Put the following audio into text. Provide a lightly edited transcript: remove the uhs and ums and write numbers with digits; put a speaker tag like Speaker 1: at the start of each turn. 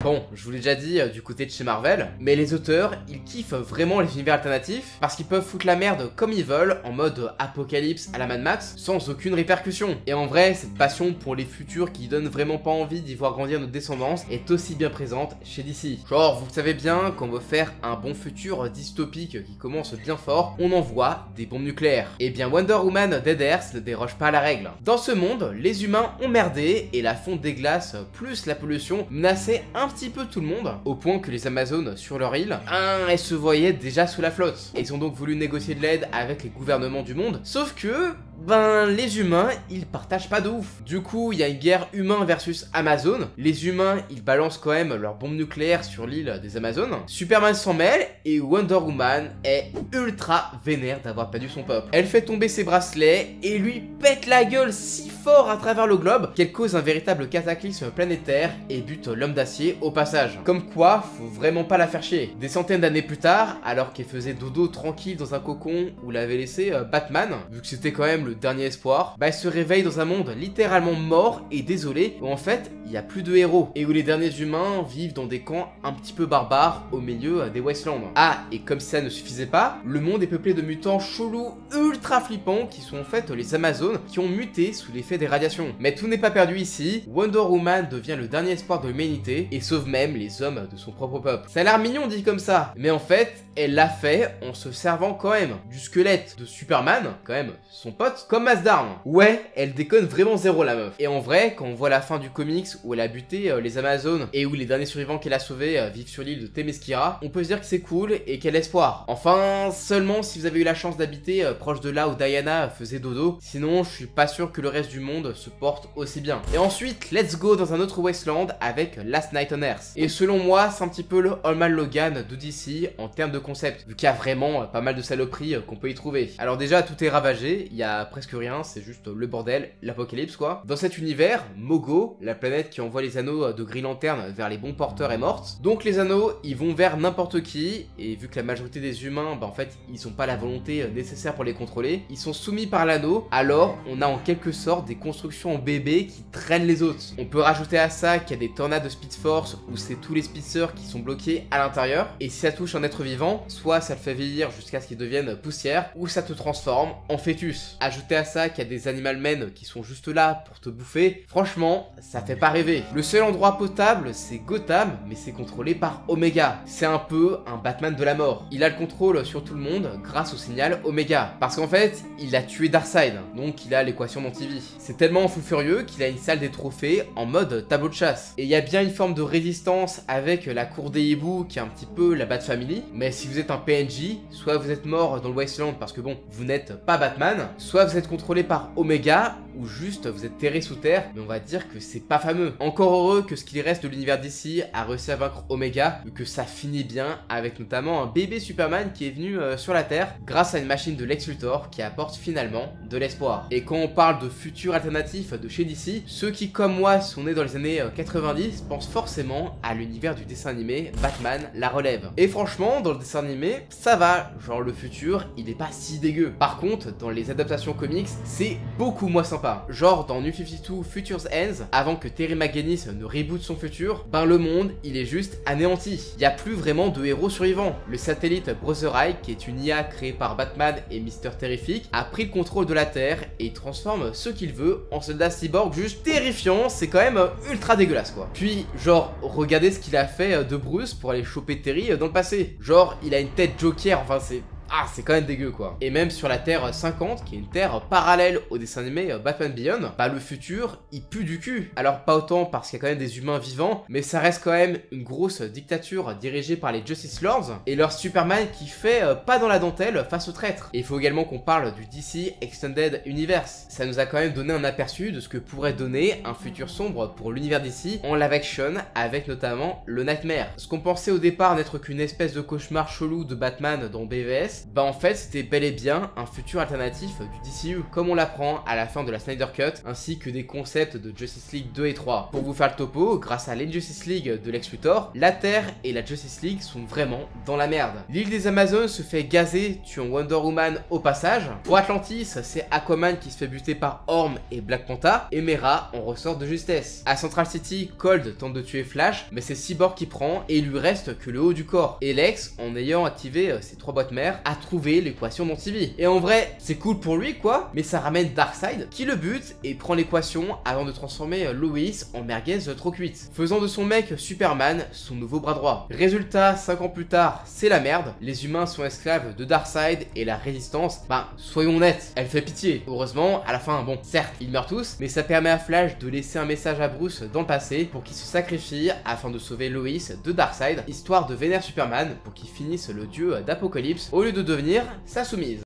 Speaker 1: Bon, je vous l'ai déjà dit du côté de chez Marvel, mais les auteurs, ils kiffent vraiment les univers alternatifs parce qu'ils peuvent foutre la merde comme ils veulent en mode apocalypse à la Mad Max sans aucune répercussion. Et en vrai, cette passion pour les futurs qui donnent vraiment pas envie d'y voir grandir notre descendance est aussi bien présente chez DC. Genre, vous savez bien qu'on veut faire un bon futur dystopique qui commence bien fort, on envoie des bombes nucléaires. Et bien Wonder Woman Dead Earth ne déroge pas à la règle. Dans ce monde, les humains ont merdé et la fonte des glaces plus la pollution menaçaient un petit peu tout le monde, au point que les Amazones sur leur île, elles se voyaient déjà sous la flotte. Et ils ont donc voulu négocier de l'aide avec les gouvernements du monde, sauf que les humains, ils partagent pas de ouf. Du coup, il y a une guerre humain versus Amazon. Les humains, ils balancent quand même leurs bombes nucléaires sur l'île des Amazones. Superman s'en mêle et Wonder Woman est ultra vénère d'avoir perdu son peuple. Elle fait tomber ses bracelets et lui pète la gueule si fort à travers le globe qu'elle cause un véritable cataclysme planétaire et bute l'homme d'acier au passage. Comme quoi, faut vraiment pas la faire chier. Des centaines d'années plus tard, alors qu'elle faisait dodo tranquille dans un cocon où l'avait laissé Batman, vu que c'était quand même le dernier espoir, elle se réveille dans un monde littéralement mort et désolé où en fait il n'y a plus de héros et où les derniers humains vivent dans des camps un petit peu barbares au milieu des Wastelands. Ah, et comme ça ne suffisait pas, le monde est peuplé de mutants chelous ultra flippants qui sont en fait les Amazones qui ont muté sous l'effet des radiations. Mais tout n'est pas perdu ici, Wonder Woman devient le dernier espoir de l'humanité et sauve même les hommes de son propre peuple. Ça a l'air mignon dit comme ça, mais en fait elle l'a fait en se servant quand même du squelette de Superman, quand même son pote, comme masse d'armes. Ouais, elle déconne vraiment zéro la meuf. Et en vrai, quand on voit la fin du comics où elle a buté les Amazones et où les derniers survivants qu'elle a sauvés vivent sur l'île de Themyscira, on peut se dire que c'est cool et quel espoir. Enfin, seulement si vous avez eu la chance d'habiter proche de là où Diana faisait dodo, sinon je suis pas sûr que le reste du monde se porte aussi bien. Et ensuite, let's go dans un autre Wasteland avec Last Night on Earth. Et selon moi, c'est un petit peu le Allman Logan de DC en termes de concept, vu qu'il y a vraiment pas mal de saloperies qu'on peut y trouver. Alors déjà, tout est ravagé, il y a presque rien, c'est juste le bordel, l'apocalypse quoi. Dans cet univers, Mogo, la planète qui envoie les anneaux de Green Lantern vers les bons porteurs est morte. Donc les anneaux, ils vont vers n'importe qui, et vu que la majorité des humains, en fait, ils ont pas la volonté nécessaire pour les contrôler, ils sont soumis par l'anneau, alors on a en quelque sorte des constructions en bébé qui traînent les autres. On peut rajouter à ça qu'il y a des tornades de Speed Force où c'est tous les speedsters qui sont bloqués à l'intérieur, et si ça touche un être vivant, soit ça le fait vieillir jusqu'à ce qu'il devienne poussière, ou ça te transforme en fœtus. Ajouter à ça qu'il y a des animal men qui sont juste là pour te bouffer, franchement, ça fait pas rêver. Le seul endroit potable, c'est Gotham, mais c'est contrôlé par Omega. C'est un peu un Batman de la mort. Il a le contrôle sur tout le monde grâce au signal Omega. Parce qu'en fait, il a tué Darkseid, donc il a l'équation d'antivie. C'est tellement fou furieux qu'il a une salle des trophées en mode tableau de chasse. Et il y a bien une forme de résistance avec la cour des hiboux qui est un petit peu la Bat Family, mais si vous êtes un PNJ, soit vous êtes mort dans le Wasteland parce que bon, vous n'êtes pas Batman, soit vous êtes contrôlé par Omega, ou juste vous êtes terré sous terre, mais on va dire que c'est pas fameux. Encore heureux que ce qu'il reste de l'univers d'ici a réussi à vaincre Omega, vu que ça finit bien avec notamment un bébé Superman qui est venu sur la Terre grâce à une machine de Lex Luthor qui apporte finalement de l'espoir. Et quand on parle de futur alternatif de chez DC, ceux qui comme moi sont nés dans les années 90 pensent forcément à l'univers du dessin animé Batman la relève. Et franchement, dans le dessin animé, ça va, genre le futur, il est pas si dégueu. Par contre, dans les adaptations comics, c'est beaucoup moins sympa. Genre dans New 52 Future's Ends, avant que Terry McGinnis ne reboot son futur, le monde il est juste anéanti. Il n'y a plus vraiment de héros survivants. Le satellite Brother Eye, qui est une IA créée par Batman et Mister Terrific, a pris le contrôle de la Terre et il transforme ce qu'il veut en soldats cyborg juste terrifiant. C'est quand même ultra dégueulasse quoi. Puis genre regardez ce qu'il a fait de Bruce pour aller choper Terry dans le passé. Genre il a une tête Joker, enfin c'est quand même dégueu quoi. Et même sur la Terre 50, qui est une Terre parallèle au dessin animé Batman Beyond, le futur, il pue du cul. Alors pas autant parce qu'il y a quand même des humains vivants, mais ça reste quand même une grosse dictature dirigée par les Justice Lords, et leur Superman qui fait pas dans la dentelle face aux traîtres. Et il faut également qu'on parle du DC Extended Universe. Ça nous a quand même donné un aperçu de ce que pourrait donner un futur sombre pour l'univers DC en live action, avec notamment le Nightmare. Ce qu'on pensait au départ n'être qu'une espèce de cauchemar chelou de Batman dans BVS, Death, bah en fait c'était bel et bien un futur alternatif du DCU, comme on l'apprend à la fin de la Snyder Cut, ainsi que des concepts de Justice League 2 et 3. Pour vous faire le topo, grâce à l'Injustice League de Lex Luthor, la Terre et la Justice League sont vraiment dans la merde. L'île des Amazones se fait gazer, tuant Wonder Woman au passage. Pour Atlantis, c'est Aquaman qui se fait buter par Orm et Black Manta, et Mera en ressort de justesse. À Central City, Cold tente de tuer Flash, mais c'est Cyborg qui prend et il lui reste que le haut du corps. Et Lex, en ayant activé ses 3 boîtes mères, a trouvé l'équation d'Antivie. Et en vrai, c'est cool pour lui quoi, mais ça ramène Darkseid qui le bute et prend l'équation avant de transformer Lois en merguez trop cuite, faisant de son mec Superman son nouveau bras droit. Résultat, 5 ans plus tard, c'est la merde, les humains sont esclaves de Darkseid et la résistance, bah soyons honnêtes, elle fait pitié. Heureusement, à la fin, bon, certes, ils meurent tous, mais ça permet à Flash de laisser un message à Bruce dans le passé pour qu'il se sacrifie afin de sauver Lois de Darkseid, histoire de vénérer Superman pour qu'il finisse le dieu d'Apocalypse au lieu de devenir sa soumise.